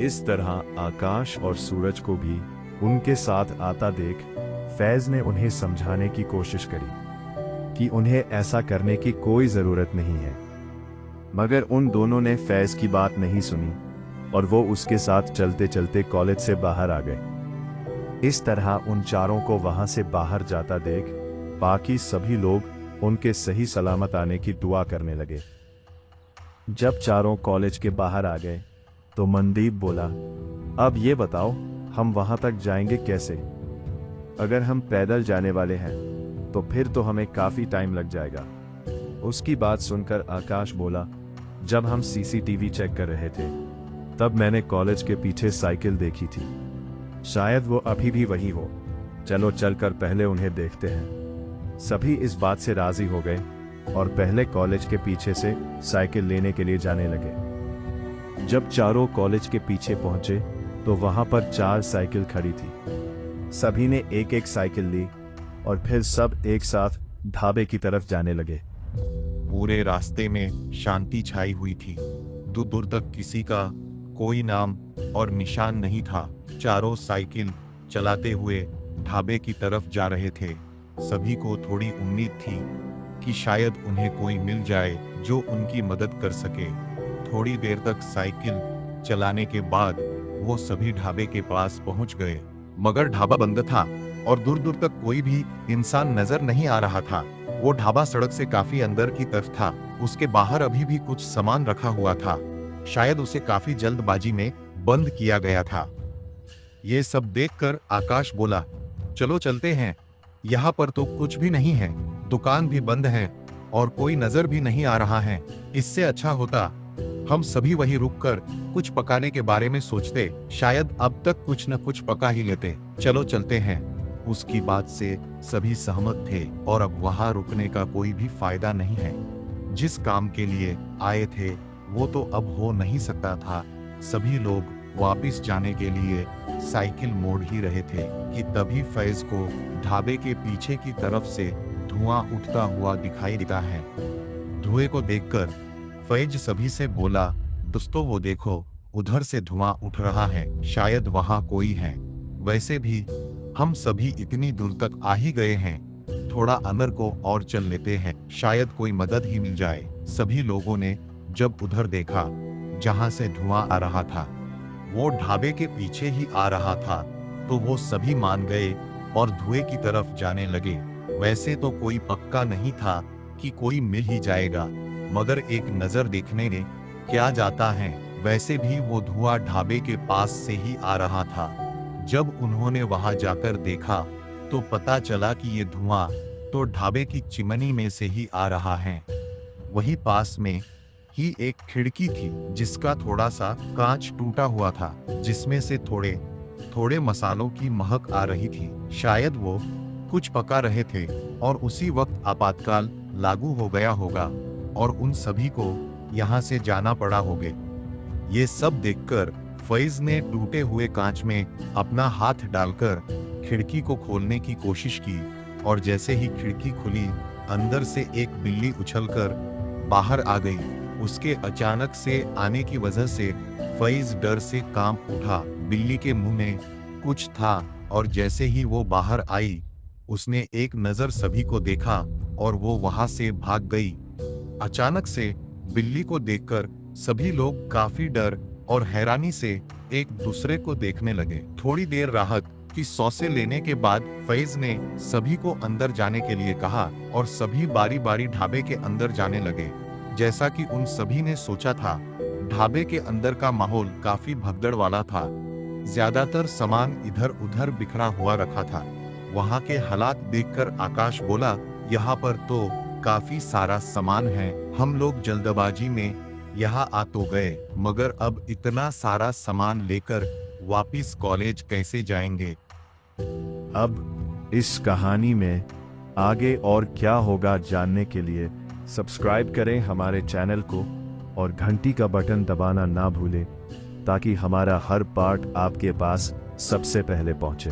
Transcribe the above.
इस तरह आकाश और सूरज को भी उनके साथ आता देख फैज ने उन्हें समझाने की कोशिश करी कि उन्हें ऐसा करने की कोई ज़रूरत नहीं है, मगर उन दोनों ने फैज की बात नहीं सुनी और वो उसके साथ चलते चलते कॉलेज से बाहर आ गए। इस तरह उन चारों को वहां से बाहर जाता देख बाकी सभी लोग उनके सही सलामत आने की दुआ करने लगे। जब चारों कॉलेज के बाहर आ गए तो मनदीप बोला, अब ये बताओ हम वहां तक जाएंगे कैसे? अगर हम पैदल जाने वाले हैं तो फिर तो हमें काफी टाइम लग जाएगा। उसकी बात सुनकर आकाश बोला, जब हम सीसीटीवी चेक कर रहे थे तब मैंने कॉलेज के पीछे साइकिल देखी थी, शायद वो अभी भी वही हो। चलो चलकर पहले उन्हें देखते हैं। सभी इस बात से राजी हो गए और पहले कॉलेज के पीछे से साइकिल लेने के लिए जाने लगे। जब चारों कॉलेज के पीछे पहुंचे तो वहां पर 4 साइकिल खड़ी थी। सभी ने एक एक साइकिल ली और फिर सब एक साथ ढाबे की तरफ जाने लगे। पूरे रास्ते में शांति छाई हुई थी। दूर दूर तक किसी का कोई नाम और निशान नहीं था। चारों साइकिल चलाते हुए ढाबे की तरफ जा रहे थे। सभी को थोड़ी उम्मीद थी कि शायद उन्हें कोई मिल जाए जो उनकी मदद कर सके। थोड़ी देर तक साइकिल चलाने के बाद वो सभी ढाबे के पास पहुंच गए, मगर ढाबा बंद था और दूर दूर तक कोई भी इंसान नजर नहीं आ रहा था। वो ढाबा सड़क से काफी अंदर की तरफ था। उसके बाहर अभी भी कुछ सामान रखा हुआ था, शायद उसे काफी जल्दबाजी में बंद किया गया था। ये सब देखकर आकाश बोला, चलो चलते हैं, यहाँ पर तो कुछ भी नहीं है, दुकान भी बंद है और कोई नजर भी नहीं आ रहा है। इससे अच्छा होता हम सभी वहीं रुककर कुछ पकाने के बारे में सोचते, शायद अब तक कुछ न कुछ पका ही लेते। चलो चलते हैं। उसकी बात से सभी सहमत थे और अब वहां रुकने का कोई भी फायदा नहीं है। जिस काम के लिए आए थे वो तो अब हो नहीं सकता था। सभी लोग वापस जाने के लिए साइकिल मोड़ ही रहे थे कि तभी फैज को ढाबे के पीछे की तरफ से धुआं उठता हुआ दिखाई देता है। धुएं को देखकर फैज सभी से बोला, दोस्तों वो देखो, उधर से धुआं उठ रहा है, शायद वहां कोई है। वैसे भी हम सभी इतनी दूर तक आ ही गए हैं, थोड़ा अंदर को और चल लेते हैं, शायद कोई मदद ही मिल जाए। सभी लोगों ने जब उधर देखा जहां से धुआं आ रहा था वो ढाबे के पीछे ही आ रहा था, तो वो सभी मान गए और धुएं की तरफ जाने लगे। वैसे तो कोई पक्का नहीं था कि कोई मिल ही जाएगा, मगर एक नजर देखने ने क्या जाता है। वैसे भी वो धुआं ढाबे के पास से ही आ रहा था। जब उन्होंने वहां जाकर देखा तो पता चला कि ये धुआं तो ढाबे की चिमनी में से ही आ रहा है। वही पास में ही एक खिड़की थी जिसका थोड़ा सा कांच टूटा हुआ था, जिसमें से थोड़े थोड़े मसालों की महक आ रही थी। शायद वो कुछ पका रहे थे और उसी वक्त आपातकाल लागू हो गया होगा और उन सभी को यहाँ से जाना पड़ा होगा। ये सब देखकर फैज ने टूटे हुए कांच में अपना हाथ डालकर खिड़की को खोलने की कोशिश की और जैसे ही खिड़की खुली अंदर से एक बिल्ली उछलकर बाहर आ गई। उसके अचानक से आने की वजह से फैज डर से कांप उठा। बिल्ली के मुंह में कुछ था और जैसे ही वो बाहर आई उसने एक नजर सभी को देखा और वो वहां से भाग गई। अचानक से बिल्ली को देखकर सभी लोग काफी डर और हैरानी से एक दूसरे को देखने लगे। थोड़ी देर राहत की सांसें लेने के बाद फैज ने सभी को अंदर जाने के लिए कहा और सभी बारी बारी ढाबे के अंदर जाने लगे। जैसा कि उन सभी ने सोचा था, ढाबे के अंदर का माहौल काफी भगदड़ वाला था। ज्यादातर सामान इधर उधर बिखरा हुआ रखा था। वहां के हालात देखकर आकाश बोला, यहाँ पर तो काफी सारा सामान है, हम लोग जल्दबाजी में यहाँ आ तो गए, मगर अब इतना सारा सामान लेकर वापिस कॉलेज कैसे जाएंगे? अब इस कहानी में आगे और क्या होगा जानने के लिए सब्सक्राइब करें हमारे चैनल को और घंटी का बटन दबाना ना भूलें ताकि हमारा हर पार्ट आपके पास सबसे पहले पहुंचे।